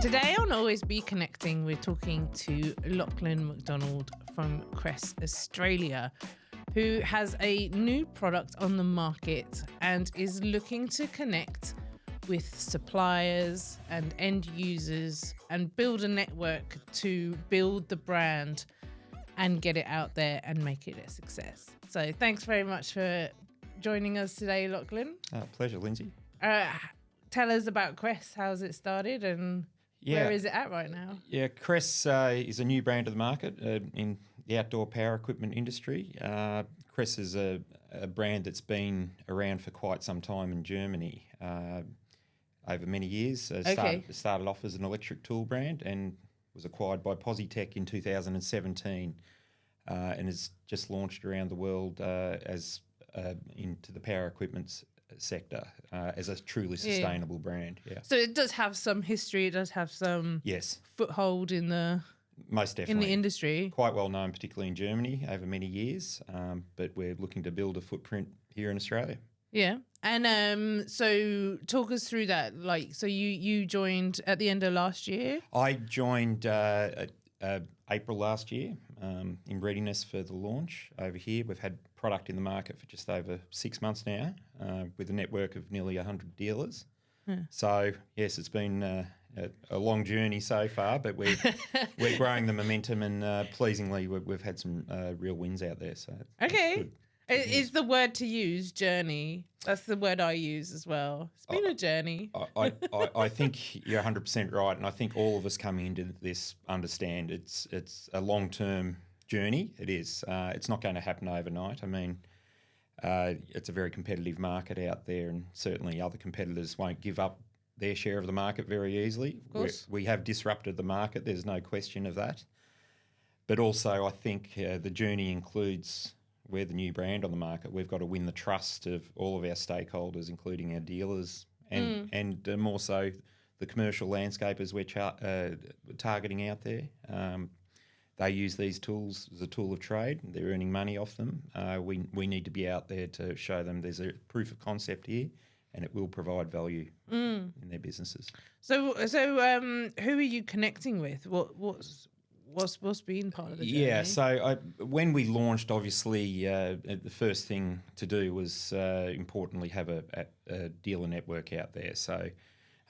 Today on Always Be Connecting, we're talking to Lachlan McDonald from Kress Australia, who has a new product on the market and is looking to connect with suppliers and end users and build a network to build the brand and get it out there and make it a success. So thanks very much for joining us today, Lachlan. Pleasure, Lindsay. Tell us about Kress. How's it started and where is it at right now? Yeah, Kress is a new brand to the market in the outdoor power equipment industry. Kress is a brand that's been around for quite some time in Germany over many years. Started off as an electric tool brand and was acquired by Positech in 2017 and has just launched around the world as into the power equipment sector as a truly sustainable brand. Yeah. So it does have some history. It does have some foothold in the most definitely in the industry. Quite well known, particularly in Germany over many years. But we're looking to build a footprint here in Australia. Yeah. And so talk us through that. Like, so you joined at the end of last year? I joined April last year in readiness for the launch over here. We've had product in the market for just over 6 months now with a network of nearly 100 dealers. So, yes, it's been a long journey so far, but we're growing the momentum and pleasingly we've had some real wins out there. So okay. Is the word to use journey? That's the word I use as well. It's been a journey. I think you're 100% right, and I think all of us coming into this understand it's a long-term journey. It is. It's not going to happen overnight. I mean, it's a very competitive market out there, and certainly other competitors won't give up their share of the market very easily. Of course. We have disrupted the market. There's no question of that. But also I think the journey includes we're the new brand on the market. We've got to win the trust of all of our stakeholders, including our dealers and more so the commercial landscapers we're targeting out there. They use these tools as a tool of trade. They're earning money off them. We need to be out there to show them there's a proof of concept here and it will provide value in their businesses. So who are you connecting with? What's been part of the journey? Yeah, so when we launched, obviously, the first thing to do was importantly have a dealer network out there. So,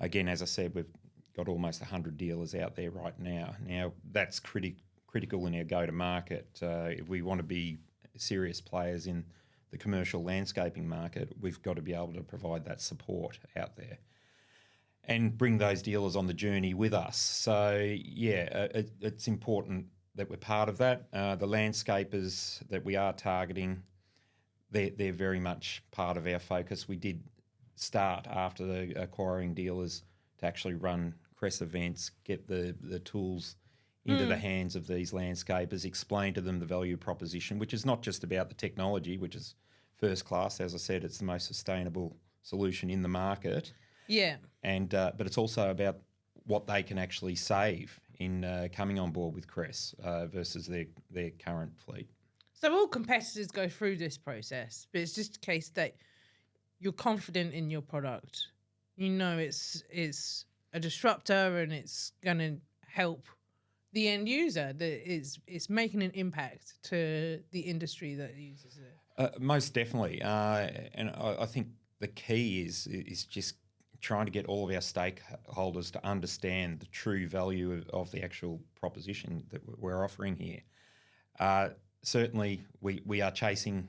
again, as I said, we've got almost 100 dealers out there right now. Now, that's critical in our go-to-market. If we want to be serious players in the commercial landscaping market, we've got to be able to provide that support out there and bring those dealers on the journey with us. So, yeah, it's important that we're part of that. The landscapers that we are targeting, they're very much part of our focus. We did start after the acquiring dealers to actually run Kress events, get the tools into the hands of these landscapers, explain to them the value proposition, which is not just about the technology, which is first class. As I said, it's the most sustainable solution in the market. Yeah. And but it's also about what they can actually save in coming on board with Kress versus their current fleet. So all competitors go through this process, but it's just a case that you're confident in your product. You know it's a disruptor and it's going to help the end user. That it's making an impact to the industry that uses it. Most definitely. And I think the key is just trying to get all of our stakeholders to understand the true value of the actual proposition that we're offering here. Certainly, we are chasing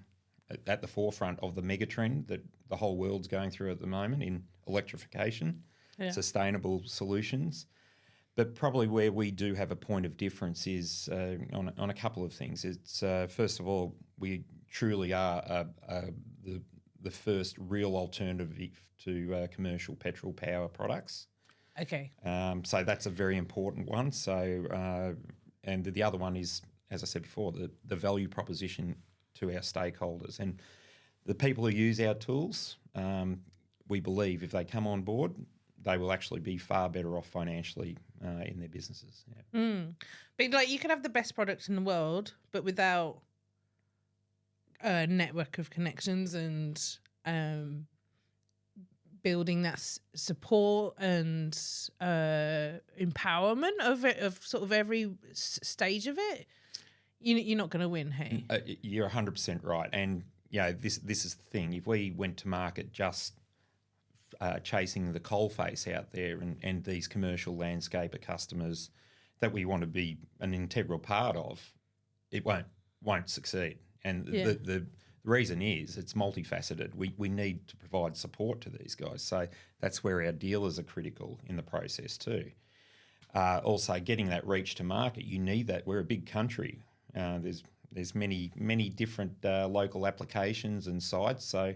at the forefront of the megatrend that the whole world's going through at the moment in electrification, sustainable solutions. But probably where we do have a point of difference is on a couple of things. It's first of all, we truly are the first real alternative to commercial petrol power products. Okay. So that's a very important one. So and the other one is, as I said before, the value proposition to our stakeholders and the people who use our tools. We believe if they come on board, they will actually be far better off financially in their businesses. Yeah. But like you could have the best product in the world, but without a network of connections and building that support and empowerment of it, of sort of every stage of it, you're not going to win. Hey, You're 100% right. And this is the thing. If we went to market just chasing the coalface out there and these commercial landscaper customers that we want to be an integral part of, it won't succeed. And the reason is it's multifaceted. We need to provide support to these guys. So that's where our dealers are critical in the process too. Also, getting that reach to market, you need that. We're a big country. There's many different local applications and sites. So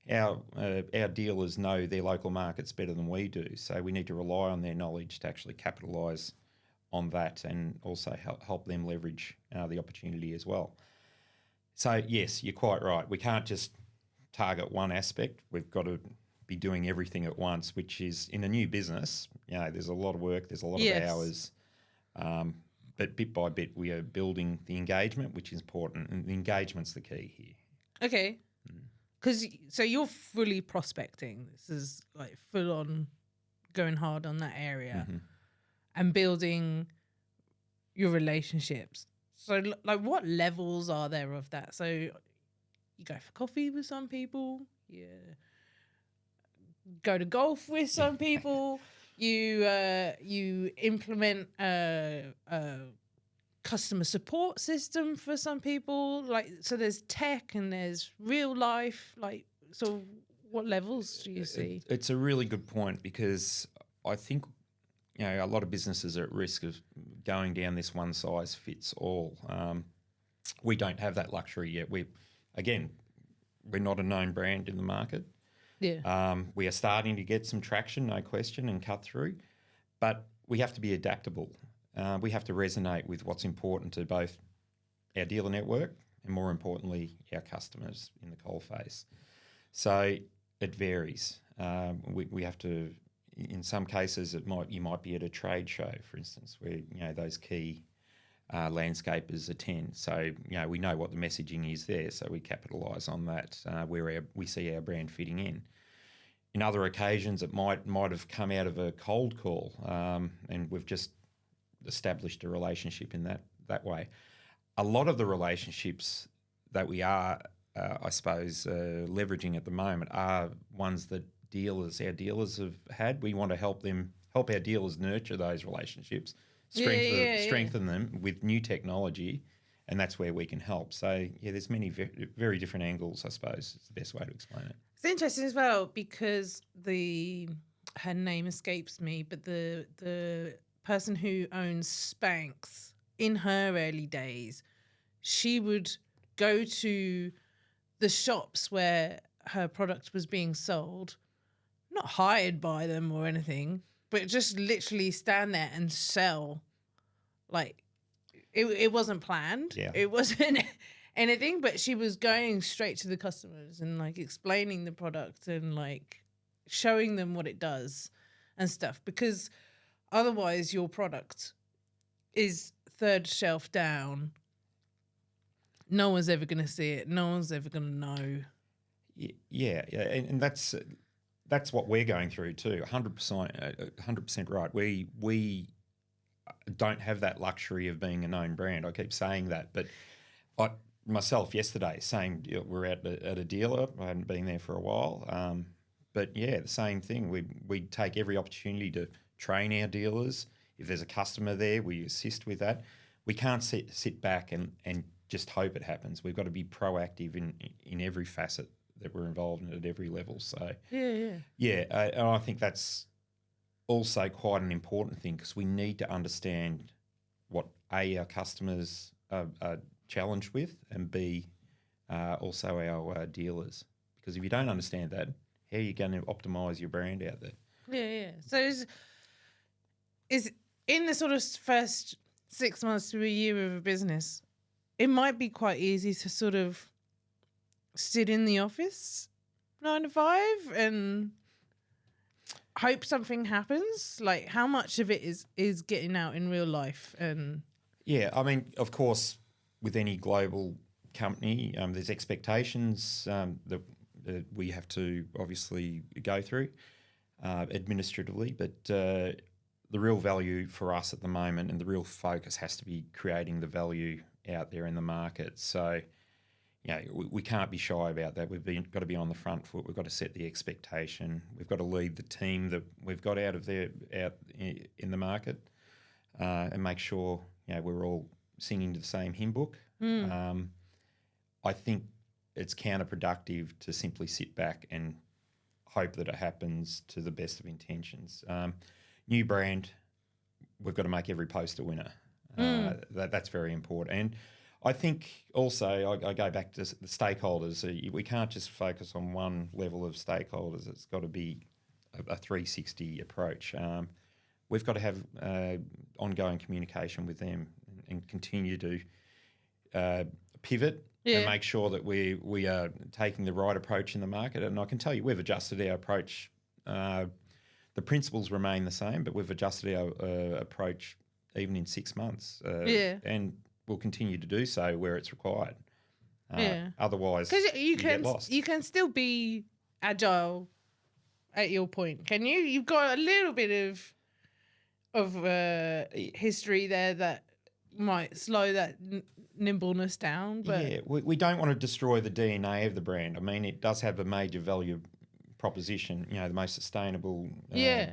our dealers know their local markets better than we do. So we need to rely on their knowledge to actually capitalise on that and also help them leverage the opportunity as well. So yes, you're quite right. We can't just target one aspect. We've got to be doing everything at once, which is in a new business. There's a lot of work. There's a lot of hours. But bit by bit, we are building the engagement, which is important, and the engagement's the key here. Okay. Because so you're fully prospecting. This is like full on going hard on that area and building your relationships. So like what levels are there of that? So you go for coffee with some people, you go to golf with some people, you implement a customer support system for some people. Like, so there's tech and there's real life. Like, so what levels do you see? It's a really good point, because I think a lot of businesses are at risk of going down this one size fits all. We don't have that luxury yet. We're not a known brand in the market. Yeah. We are starting to get some traction, no question, and cut through, but we have to be adaptable. We have to resonate with what's important to both our dealer network and, more importantly, our customers in the coalface. So it varies. We have to, in some cases, you might be at a trade show, for instance, where those key landscapers attend. So we know what the messaging is there, so we capitalise on that where we see our brand fitting in. In other occasions, it might have come out of a cold call, and we've just established a relationship in that way. A lot of the relationships that we are, I suppose, leveraging at the moment are ones that our dealers have had. We want to help our dealers nurture those relationships, strengthen them with new technology, and that's where we can help. So there's many very different angles, I suppose, is the best way to explain it. It's interesting as well because her name escapes me, but the person who owns Spanx, in her early days, she would go to the shops where her product was being sold, not hired by them or anything, but just literally stand there and sell. Like, it wasn't planned. Yeah. It wasn't anything, but she was going straight to the customers and like explaining the product and like showing them what it does and stuff, because otherwise your product is third shelf down. No one's ever going to see it. No one's ever going to know. Yeah. And that's what we're going through too. 100% right. We don't have that luxury of being a known brand. I keep saying that, but myself yesterday, we're at a dealer. I hadn't been there for a while, but the same thing. We take every opportunity to train our dealers. If there's a customer there, we assist with that. We can't sit back and just hope it happens. We've got to be proactive in every facet that we're involved in at every level. So and I think that's also quite an important thing, because we need to understand what our customers are challenged with, and B, also our dealers. Because if you don't understand that, how are you going to optimise your brand out there? Yeah. So is in the sort of first 6 months to a year of a business, it might be quite easy to sort of sit in the office 9 to 5 and hope something happens. Like, how much of it is getting out in real life? And I mean, of course, with any global company, there's expectations that we have to obviously go through. administratively, but the real value for us at the moment and the real focus has to be creating the value out there in the market. So, we can't be shy about that. Got to be on the front foot. We've got to set the expectation. We've got to lead the team that we've got out in the market, and make sure we're all singing to the same hymn book. I think it's counterproductive to simply sit back and hope that it happens to the best of intentions. New brand, we've got to make every post a winner. That's very important. And I think also I go back to the stakeholders. We can't just focus on one level of stakeholders. It's got to be a 360 approach. We've got to have ongoing communication with them and continue to pivot and make sure that we are taking the right approach in the market. And I can tell you we've adjusted our approach. The principles remain the same, but we've adjusted our approach even in 6 months. And we'll continue to do so where it's required. Otherwise, you get lost. You can still be agile at your point, can you? You've got a little bit of history there that might slow that nimbleness down. But we don't want to destroy the DNA of the brand. I mean, it does have a major value proposition. The most sustainable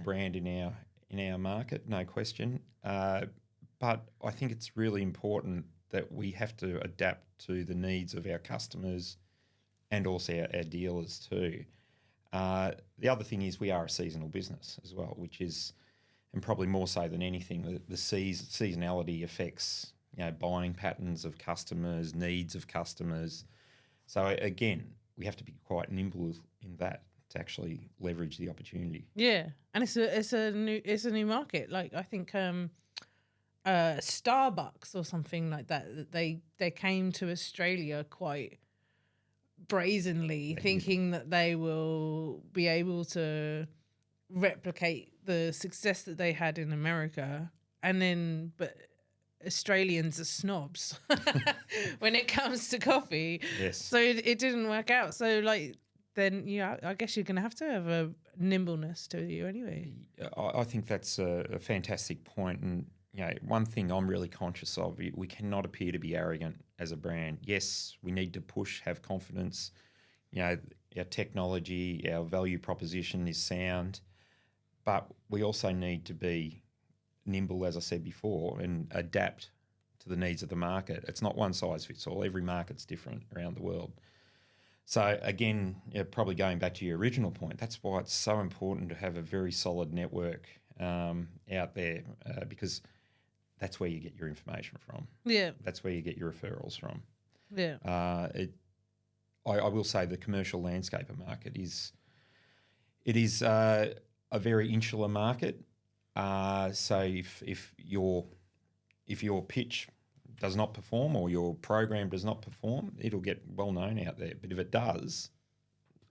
brand in our market, no question. But I think it's really important that we have to adapt to the needs of our customers and also our dealers too. The other thing is we are a seasonal business as well, which is, and probably more so than anything, the seasonality affects buying patterns of customers, needs of customers. So again, we have to be quite nimble in that to actually leverage the opportunity. Yeah, and it's a new market. Like I think Starbucks or something like that. They came to Australia quite brazenly, thinking that they will be able to replicate the success that they had in America, but Australians are snobs when it comes to coffee. Yes. So it didn't work out. So then I guess you're going to have a nimbleness to you anyway. I think that's a fantastic point. And one thing I'm really conscious of, we cannot appear to be arrogant as a brand. Yes, we need to push, have confidence. Our technology, our value proposition is sound, but we also need to be nimble, as I said before, and adapt to the needs of the market. It's not one size fits all. Every market's different around the world. So again, probably going back to your original point, that's why it's so important to have a very solid network out there, because that's where you get your information from. Yeah. That's where you get your referrals from. Yeah. I will say the commercial landscaper market is a very insular market. So if your pitch does not perform or your program does not perform, it'll get well known out there. But if it does,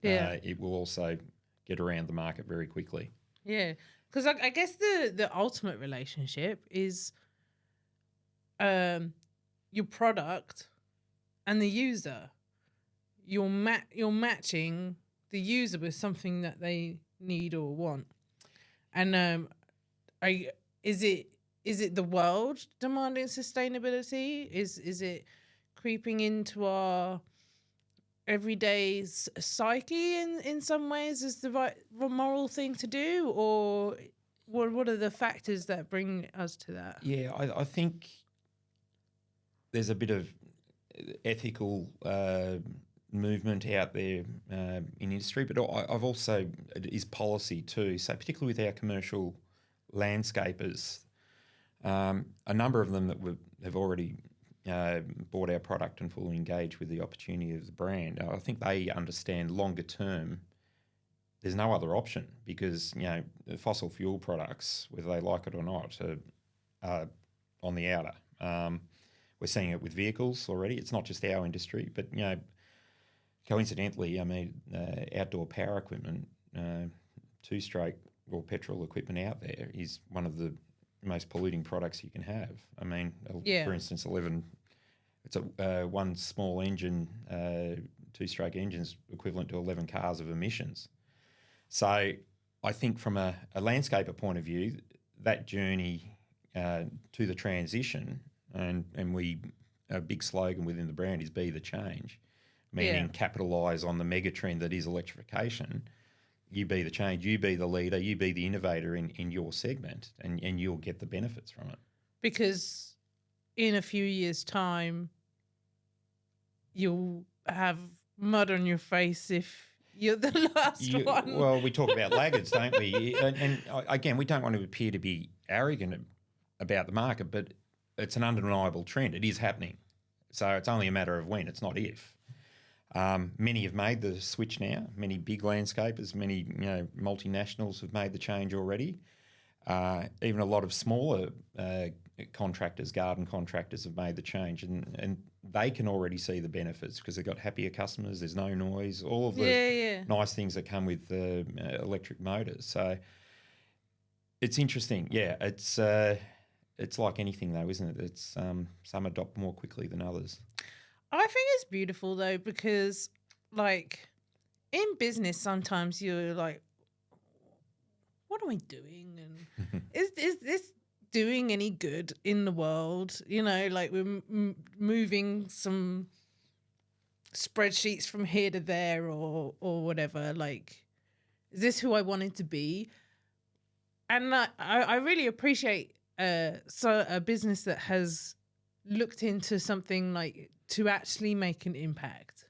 it will also get around the market very quickly. Yeah, because I guess the ultimate relationship is your product and the user. You're matching the user with something that they need or want. And is it the world demanding sustainability? Is it creeping into our everyday psyche in some ways is the right moral thing to do? Or what are the factors that bring us to that? Yeah, I think there's a bit of ethical movement out there in industry, but I've also, it is policy too. So particularly with our commercial landscapers, a number of them that have already bought our product and fully engaged with the opportunity of the brand, I think they understand longer term there's no other option, because the fossil fuel products, whether they like it or not, are on the outer. We're seeing it with vehicles already. It's not just our industry, but coincidentally, I mean, outdoor power equipment, two-stroke or petrol equipment out there is one of the most polluting products you can have. I mean, for instance, it's a one small engine, two-stroke engine's equivalent to 11 cars of emissions. So I think from a landscaper point of view, that journey to the transition, and a big slogan within the brand is "Be the Change," meaning capitalise on the mega trend that is electrification. You be the change, you be the leader, you be the innovator in your segment, and you'll get the benefits from it. Because in a few years' time, you'll have mud on your face if you're the last one. Well, we talk about laggards, don't we? And again, we don't want to appear to be arrogant about the market, but it's an undeniable trend. It is happening. So it's only a matter of when, it's not if. Many have made the switch now. Many big landscapers, many multinationals have made the change already. Even a lot of smaller contractors, garden contractors, have made the change, and they can already see the benefits because they've got happier customers. There's no noise, all of the nice things that come with electric motors. So it's interesting. Yeah, it's like anything though, isn't it? It's some adopt more quickly than others. I think it's beautiful though, because like in business, sometimes you're like, what am I doing? And is this doing any good in the world? Like we're moving some spreadsheets from here to there or whatever. Like, is this who I wanted to be? And I really appreciate a business that has looked into something like to actually make an impact,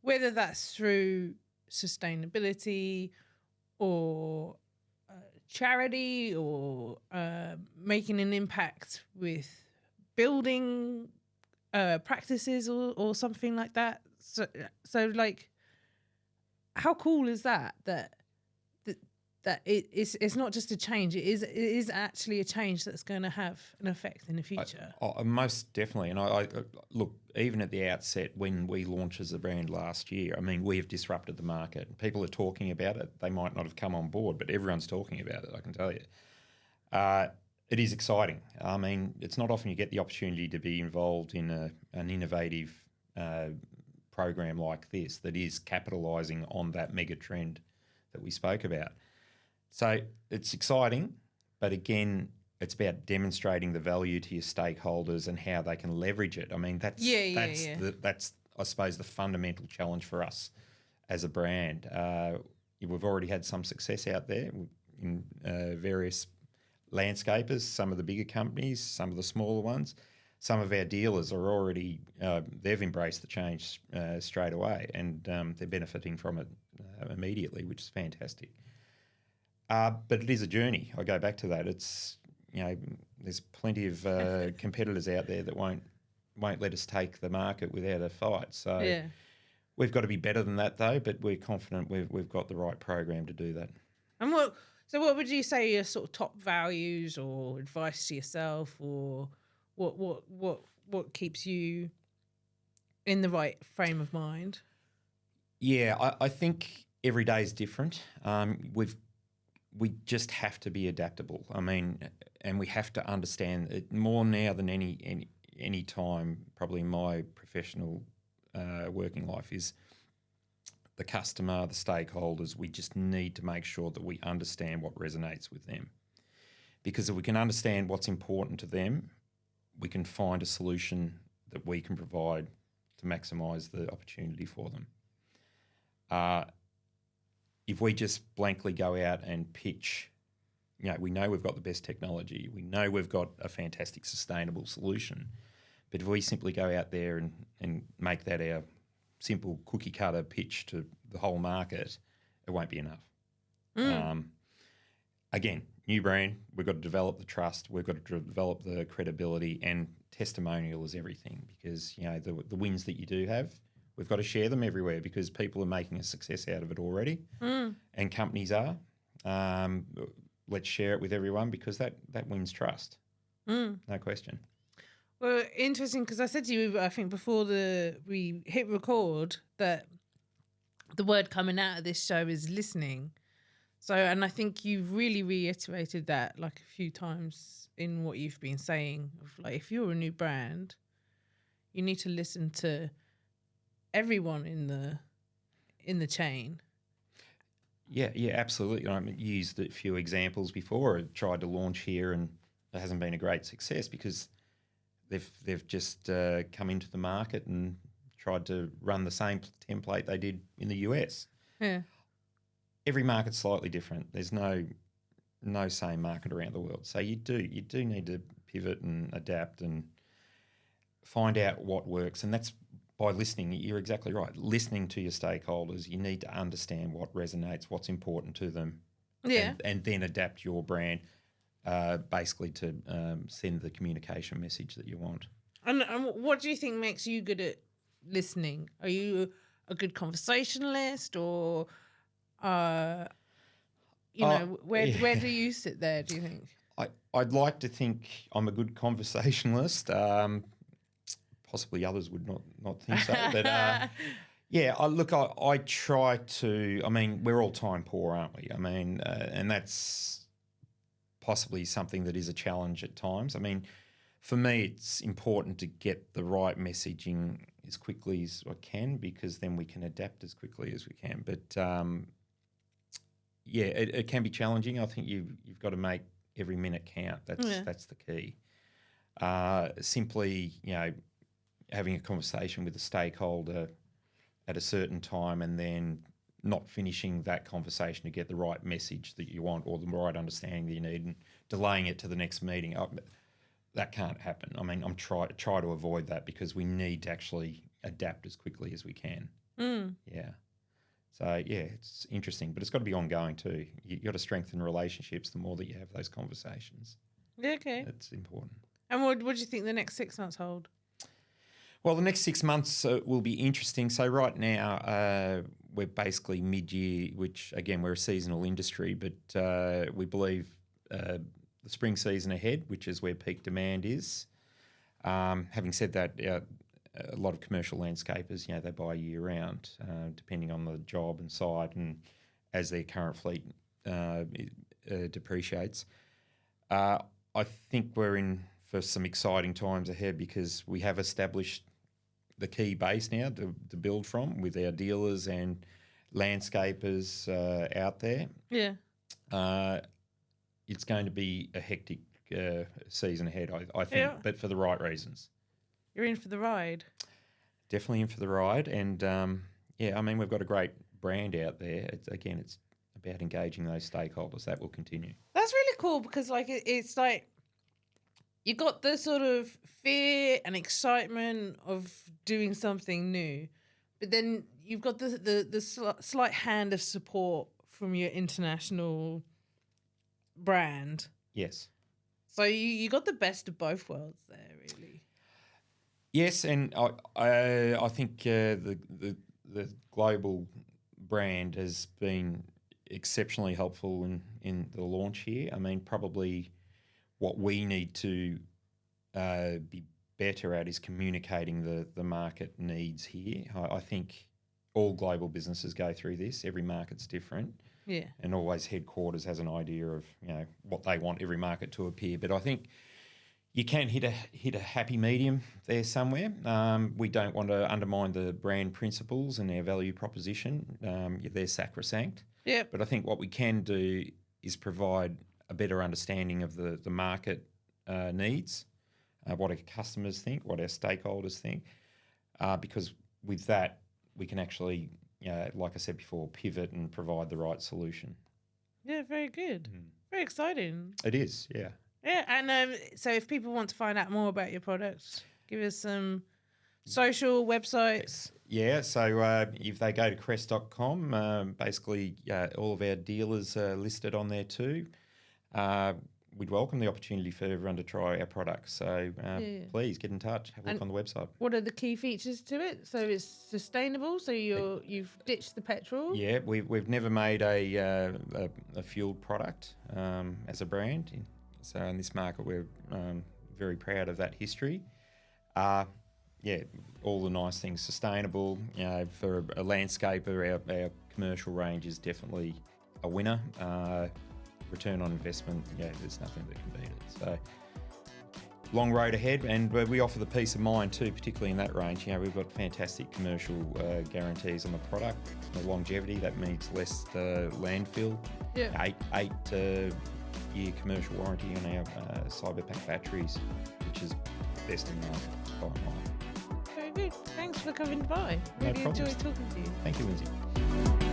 whether that's through sustainability or charity or making an impact with building practices or something like that. So like, how cool is that it's not just a change, it is actually a change that's going to have an effect in the future. Most definitely. And I look, even at the outset when we launched as a brand last year, I mean, we have disrupted the market. People are talking about it. They might not have come on board, but everyone's talking about it, I can tell you. It is exciting. I mean, it's not often you get the opportunity to be involved in an innovative program like this that is capitalising on that mega trend that we spoke about. So it's exciting, but again, it's about demonstrating the value to your stakeholders and how they can leverage it. I mean, that's I suppose the fundamental challenge for us as a brand. We've already had some success out there in various landscapers, some of the bigger companies, some of the smaller ones. Some of our dealers are already, they've embraced the change straight away, and they're benefiting from it immediately, which is fantastic. But it is a journey. I go back to that. It's, there's plenty of competitors out there that won't let us take the market without a fight. So we've got to be better than that, though. But we're confident we've got the right program to do that. And what would you say are your sort of top values or advice to yourself, or what keeps you in the right frame of mind? Yeah, I think every day is different. We just have to be adaptable. I mean, and we have to understand it more now than any time probably in my professional working life is the customer, the stakeholders. We just need to make sure that we understand what resonates with them. Because if we can understand what's important to them, we can find a solution that we can provide to maximise the opportunity for them. If we just blankly go out and pitch, we know we've got the best technology, we know we've got a fantastic sustainable solution, but if we simply go out there and make that our simple cookie cutter pitch to the whole market, it won't be enough. Again, new brand, we've got to develop the trust, we've got to develop the credibility, and testimonial is everything, because the wins that you do have, we've got to share them everywhere because people are making a success out of it already, and companies are. Let's share it with everyone because that wins trust. No question. Well, interesting, because I said to you, I think before we hit record, that the word coming out of this show is listening. So, and I think you've really reiterated that like a few times in what you've been saying. Of like, if you're a new brand, you need to listen to everyone in the chain. Yeah, absolutely. I used a few examples before. I tried to launch here, and it hasn't been a great success because they've just come into the market and tried to run the same template they did in the US. Yeah. Every market's slightly different. There's no same market around the world. So you do need to pivot and adapt and find out what works. And that's by listening. You're exactly right. Listening to your stakeholders, you need to understand what resonates, what's important to them, and then adapt your brand basically to send the communication message that you want. And what do you think makes you good at listening? Are you a good conversationalist, or where do you sit there, do you think? I'd like to think I'm a good conversationalist. Possibly others would not think so, but I try to. I mean, we're all time poor, aren't we? I mean, and that's possibly something that is a challenge at times. I mean, for me, it's important to get the right messaging as quickly as I can, because then we can adapt as quickly as we can. But it can be challenging. I think you've got to make every minute count. That's the key. Simply, having a conversation with a stakeholder at a certain time and then not finishing that conversation to get the right message that you want or the right understanding that you need, and delaying it to the next meeting, that can't happen. I mean, I'm try to avoid that, because we need to actually adapt as quickly as we can. Yeah. So, it's interesting, but it's got to be ongoing too. You've got to strengthen relationships the more that you have those conversations. Yeah, okay. That's important. And what do you think the next 6 months hold? Well, the next 6 months will be interesting. So right now we're basically mid-year, which, again, we're a seasonal industry, but we believe the spring season ahead, which is where peak demand is. Having said that, a lot of commercial landscapers, they buy year-round, depending on the job and site, and as their current fleet depreciates. I think we're in for some exciting times ahead, because we have established the key base now to build from with our dealers and landscapers out there. Yeah. It's going to be a hectic season ahead, I think, but for the right reasons. You're in for the ride. Definitely in for the ride. And, I mean, we've got a great brand out there. It's about engaging those stakeholders. That will continue. That's really cool, because, it's like you got the sort of fear and excitement of doing something new, but then you've got the slight hand of support from your international brand. Yes. So you got the best of both worlds there, really. Yes, and I think the global brand has been exceptionally helpful in the launch here. I mean, probably what we need to be better at is communicating the market needs here. I think all global businesses go through this. Every market's different. Yeah. And always headquarters has an idea of what they want every market to appear. But I think you can hit a happy medium there somewhere. We don't want to undermine the brand principles and their value proposition. They're sacrosanct. Yeah. But I think what we can do is provide a better understanding of the market needs, what our customers think, what our stakeholders think, because with that we can actually, like I said before, pivot and provide the right solution. Yeah, very good. Very exciting. It is, yeah. Yeah, and so if people want to find out more about your products, give us some social websites. Yeah, so if they go to kress.com, basically all of our dealers are listed on there too. We'd welcome the opportunity for everyone to try our products. So please get in touch, have a look on the website. What are the key features to it? So it's sustainable, so you've ditched the petrol? Yeah, we've never made a fueled product as a brand. So in this market, we're very proud of that history. All the nice things, sustainable. For a landscaper, our commercial range is definitely a winner. Return on investment, there's nothing that can beat it. So long road ahead, and we offer the peace of mind too, particularly in that range. We've got fantastic commercial guarantees on the product. The longevity, that means less landfill. Yeah. Eight-year commercial warranty on our Cyberpack batteries, which is best in the market. Bottom line. Very good. Thanks for coming by. No Really problems. enjoyed talking to you. Thank you, Lindsay.